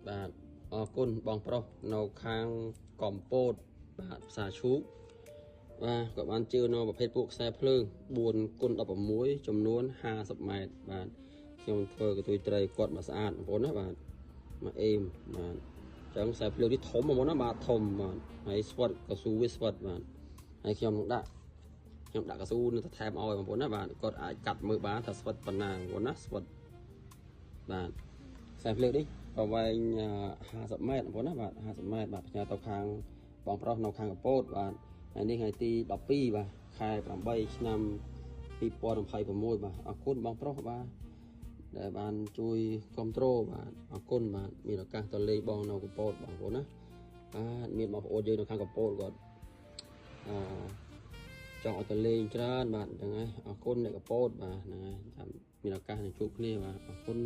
បាទអរគុណបងប្រុសនៅខាងកំពតបាទផ្សារឈូកបាទក៏បានជឿនៅប្រភេទពួកខ្សែភ្លើង4x16 ចំនួន50ម៉ែត្របាទខ្ញុំធ្វើកទួយត្រីគាត់មកស្អាតបងប្អូនណាបាទមកអេមបាទអញ្ចឹងខ្សែភ្លើងនេះធំបងប្អូនណាបាទធំបាទហើយស្វិតកស៊ូវាស្វិតបាទហើយខ្ញុំដាក់កស៊ូនៅទៅថែមឲ្យបងប្អូនណាបាទគាត់អាចកាត់មើលបានថាស្វិតប៉ុណ្ណាបងប្អូនណាស្វិតបាទខ្សែភ្លើងនេះប្រវែង50ម៉ែត្របងប្អូនណាបាទ50ម៉ែត្របាទផ្ញើទៅខាងបងប្រុសនៅខាងកំពតបាទហើយនេះថ្ងៃទី12បាទខែ8ឆ្នាំ2026បាទអរគុណបងប្រុសបាទដែលបានជួយគ្រប់គ្រងបាទអរគុណបាទមានឱកាសទៅលេងបងនៅកំពតបងប្អូនណាបាទមានបងប្អូនយើងនៅខាងកំពតគាត់ចង់ឲ្យទៅលេងច្រើនបាទអញ្ចឹងហើយអរគុណអ្នកកំពតបាទហ្នឹងហើយចាំមានឱកាសនឹងជួបគ្នាបាទអរគុណ